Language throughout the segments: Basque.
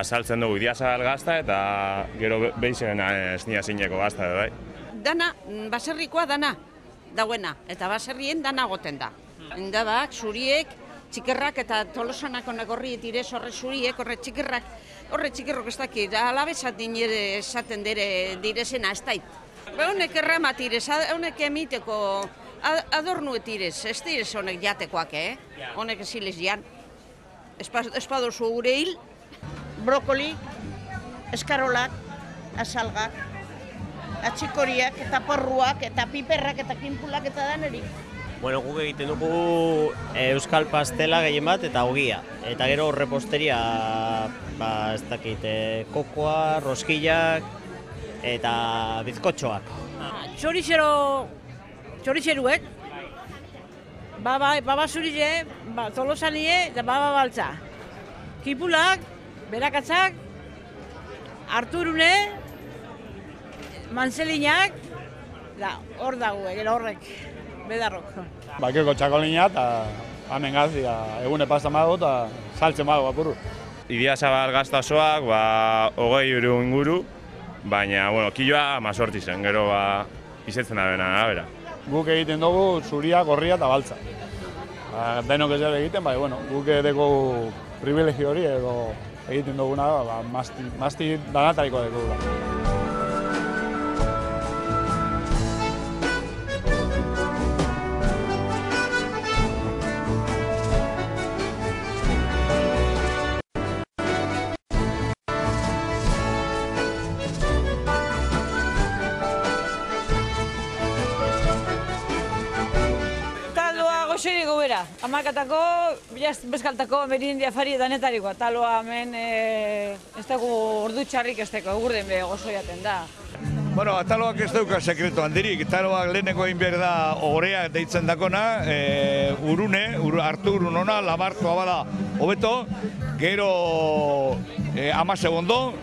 saltzen dugu Idiazabal gazta eta gero behizen esnia zineko gazta, bai. Dana, baserrikoa dana dauena, eta baserrien dana goten da. Endabak, zuriek, txikerrak eta tolosanako negorri direz horre zuriek, horre txikerrok ez dakit, alabezat dinere esaten direzena ez dait. Honek erramat direz, honek emiteko adornuet direz, ez direz honek jatekoak, honek ezilez jan. Espadozu gure hil, brokoli, eskarolak, asalgak, atxikoriak eta porruak eta piperrak eta kinpulak eta danerik. Bueno, guk egiten dugu euskal pastela gehien bat eta ogia. Eta gero reposteria, ez dakit, kokoa, roskillak eta bizkotxoak. Txoritxeruek, baba zurize, tolosanie eta baba baltza. Kipulak, berakatzak, Arturune, Manzelinak, hor dago, gero horrek, bedarrok. Bakeko txakolina eta hemen gazia egune pastan badago eta saltzen badago apurru. Idiazabal gazta osoak 20 euro inguru, baina, kiloa 18 zen, gero izetzen da bera. Guk egiten dugu zuria, gorria eta baltza. Denok ez ere egiten, guk edeko privilegio hori edo egiten duguna mazti danatariko dugu. Goxeriko bera, amakatako, bezkaltako, merindia fari danetarikoa. Taloa hemen ez dugu ordu txarrik ez dugu, egurden be gozoiaten da. Taloak ez duka sekretu handirik. Taloak leheneko egin behar da ogorea deitzen dakona, urune, hartu urun ona, labartua bada hobeto, gero 10 segundo,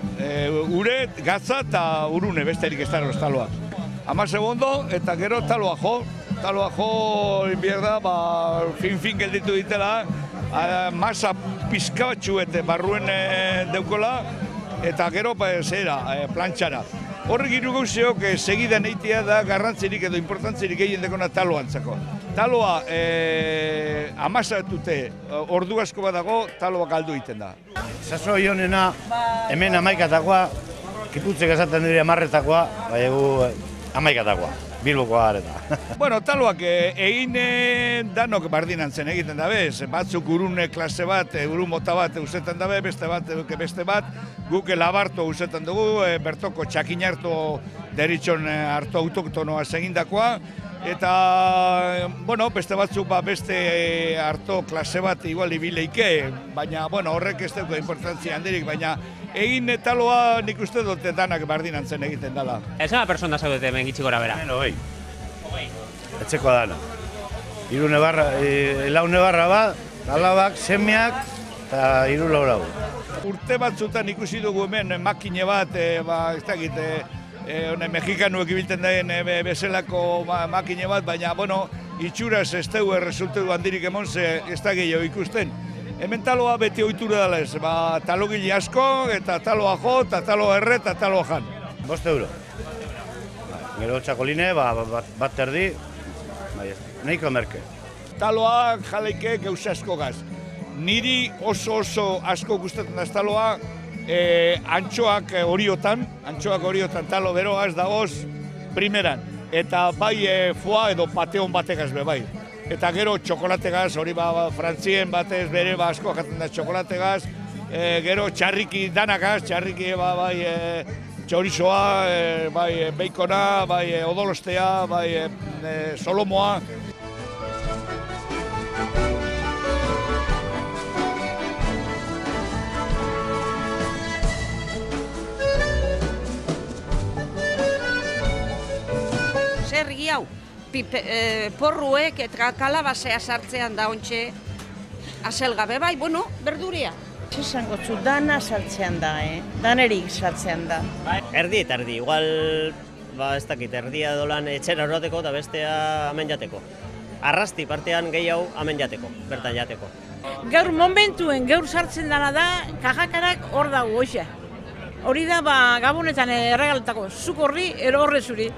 ure, gatza eta urune besterik ez daroz taloak. 10 segundo eta gero taloa jo. Taloa jo behar da, fin gelditu ditela, masa pizka batxuet barruen deukola, eta gero plantxara. Horrek hiru gauzeok segidan eitea da garrantzirik edo importantzirik egin dekona taloantzako. Taloa amasatute ordu asko badago, taloa galdu egiten da. Sasoi honena hemen 11takoa, kiputzek esaten dire 10takoa, bai egu 11takoa. Bilbokoa areta. Taloak egin danok bardinantzen egiten dabe, batzuk urune klase bat, urun mota bat usetan dabe, beste bat, guk labarto usetan dugu, bertoko txakin harto deritxon harto autoktonoa segindakoa, eta, beste batzuk beste harto klase bat igual ibileike, baina, horrek ez dugu importantzia handirik, baina egin taloa nik uste dute danak bardinantzen egiten dela. Eza persona zaudete hemen gitxi gora bera? Hogei. Etxeko dana. Lau nebarra bat, alabak, semeak eta 3 lau. Urte batzutan ikusi dugu hemen makine bat, ez dakit, mexikanuek ibiltzen daien bezalako makine bat, baina, itxuraz ez dugu resultatu handirik emon ze ez da gehiago ikusten. Hemen taloa beti ohitura dela ez, talogile asko, eta taloa jo, eta taloa erre, eta taloa jan. 5 euro. Gero txakoline, bat terdi, nahiko merke. Taloa jaleike gauza asko gaz. Niri oso asko gustatzen da taloa, antxoak horiotan talo beroaz dagoz primeran. Eta bai foa edo pateon bategaz be bai. Eta gero txokolategaz, hori frantzien batez bere asko jaten da txokolategaz, gero txarriki danagaz, txarriki txorizoa, beikona, odolostea, solomoa. Zer hau, porruek eta kalabazea sartzean da ontxe azelgabe, berduria. Esango zu, dana sartzean da, danerik sartzean da. Erdi eta erdi, igual, ez dakit, erdia dolan etxera eroteko eta bestea hemen jateko. Arrasti partean gehiago hemen jateko, bertan jateko. Gaur momentuen, gaur sartzen dana da, kajakarak hor dago, hoxe. Hori da, gabonetan erregaletako, zuk horri, ero horre zuri.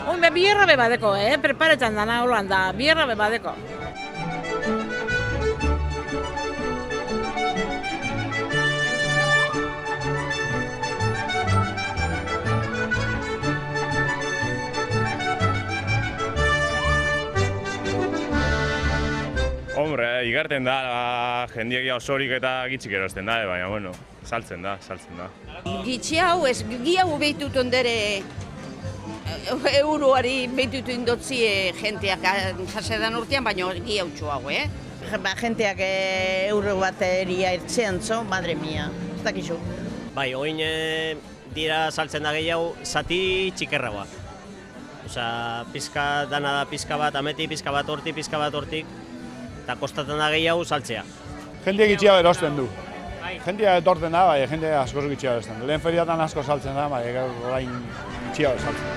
Hon, bierra bebadeko, preparetan dana holan da, bierra bebadeko. Hombre, igarten da, jendiegia osorik eta gitxik erosten da, baina, bueno, saltzen da. Gitxi hau ez, gi hau behitut ondere euroari behitut indotzie jenteak jasedan urtean, baina gi hau txu hau, Jenteak euro bat eria ertzean zo, madre mia, ez dakizu. Bai, oin dira saltzen da gehiago, zati txikerragoa. Osa, dana da pizka bat ameti, pizka bat hortik, eta kostatzen da gehiago saltzea. Jendeak gitxia erosten du. Jendeak etorten da, bai, jendeak askoz gitxia erosten du. Lehen feriatan asko saltzen da, bai, orain gitxia saltzen.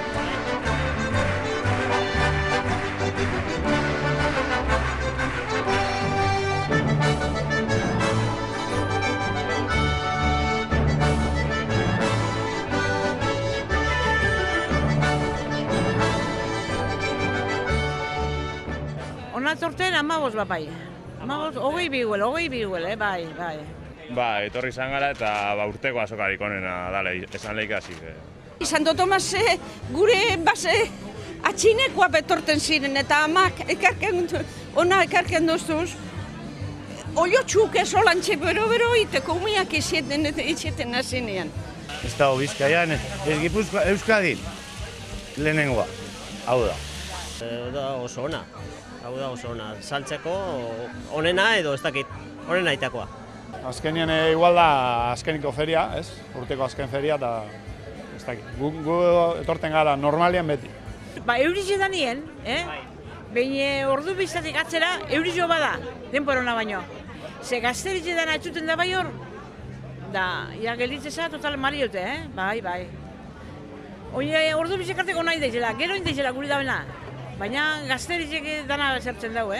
Ona torten 15 bat bai. 20 biguel, bai. Ba, etorri izan gara eta urteko azokarik onena dala esan lehikasik. Santo Tomas gure base atxinekoa betorten ziren eta amak ona ekarken doztuz. Oiotxuk ez olantxe bero iteko umiak itxeten nazinean. Ez dago Bizkaian, ez Gipuzkoa, Euskadin lehenengoa, hau da. Hau da oso ona, saltzeko onena edo ez dakit, onena itakoa. Azkenien igual da azkeniko feria, ez? Urteko azken feria eta ez dakit. Gu etorten gara normalian beti. Ba, eurize da nien, behin ordu bizatik atzera eurizo bada, denporona baino. Ze gazteritze dana atxuten da bai hor, da, ja gelitzeza total mariote, bai. Oie, ordu bizakarteko nahi daizela, gero indaizela guri da bena. Baina gazteritzek dana zertzen dugu,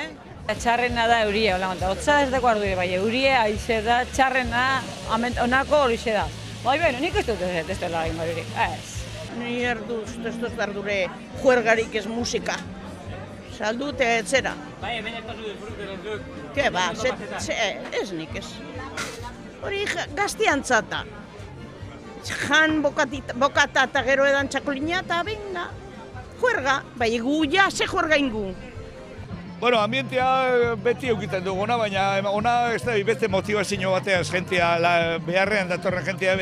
Txarrena da eurie, hola gonta. Otza ez dago ardu bai, eurie, aize da, txarrena, onako horixe da. Bai, nik ez dut ez dela egin horiek, ez. Ni erduz, ez dut erdure juergarik ez musika. Saldut etzera. Bai, hemen ez pasu disfruten Ke ba, ez nik ez. Hori gaztiantzata. Jan bokata eta gero edan txakolina eta benga. Juerga, bai gu ja, ze juerga ingu. Bueno, ambientea beti eukiten duguna, baina ona ez da beste motivazio bateaz jentea, beharrean datorren jentea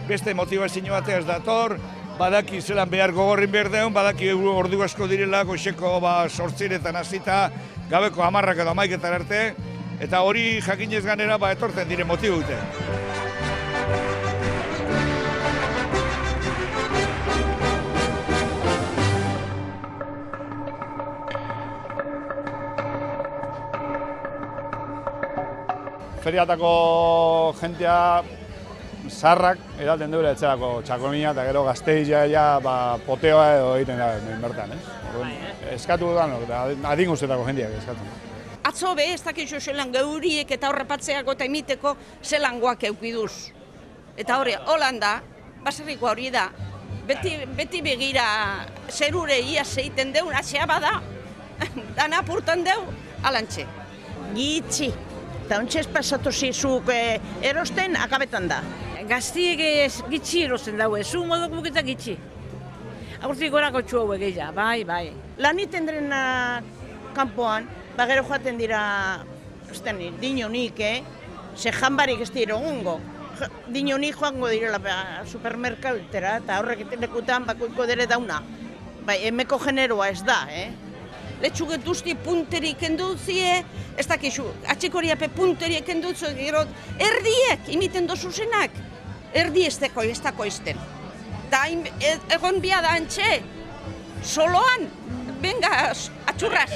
beste motivazio bateaz dator, badaki zelan behar gogorrin behar deun, badaki ordu asko direla, goizeko 8:00 hasita, gabeko 10 edo 11 arte, eta hori jakinez ganera etortzen dire motibo dute. Feriatako jentea zarrak edaten duela etxerako txakolina eta gero gazteizia poteoa edo egiten da bertan, Eskatu dudanok, adin guztetako jendeak eskatzen. Atzo be, ez dakizu zelan geuriek eta horrepatzeako eta imiteko zelangoak eukiduz. Eta hori, holanda, baserrikoa hori da, beti begira zerure ia zeiten deun, atxea bada, dana apurtan deu, alantxe. Gitxi. Eta ontsa ez pasatu zizuk erosten, akabetan da. Gaztiek gitxi erosten daue, zu modok buketa gitxi. Agurtik gorako txu hauek egia, bai. Lan iten direna kanpoan, gero joaten dira, dinonik, ze janbarik ez dira egongo. Dinonik joango direla supermerkautera, eta horrek lekutan bakoiko dere dauna. Bai, emeko generoa ez da, Letxuget duzti punterik endutzie, ez dakizu, atxekoriape punterik endutzie, gero erdiek imiten dozuzenak, erdi ez dako izten. Da egon bia da antxe, soloan, venga, atxurraz.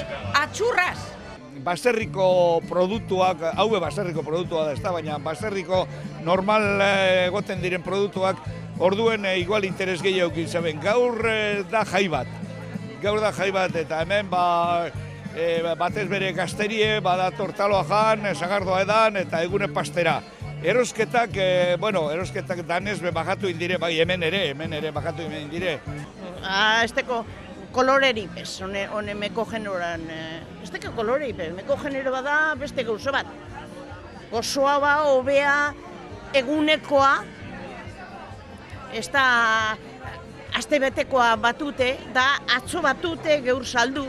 Baserriko produktuak, haue baserriko produktua da ez da, baina baserriko normal egoten diren produktuak orduen igual interes gehiago zaben. Gaur da jai bat eta hemen batez bere gazterie, bada tortaloa jan, sagardoa edan, eta egune pastera. Erosketak, erosketak danez bajatu indire, bai hemen ere bajatu indire. Esteko koloreri bez, hone meko generoan. Esteko koloreri bez, meko genero bada beste gauzo bat. Gozoa ba, hobea, egunekoa, ez da astebetekoa batute, da atzo batute geur saldu.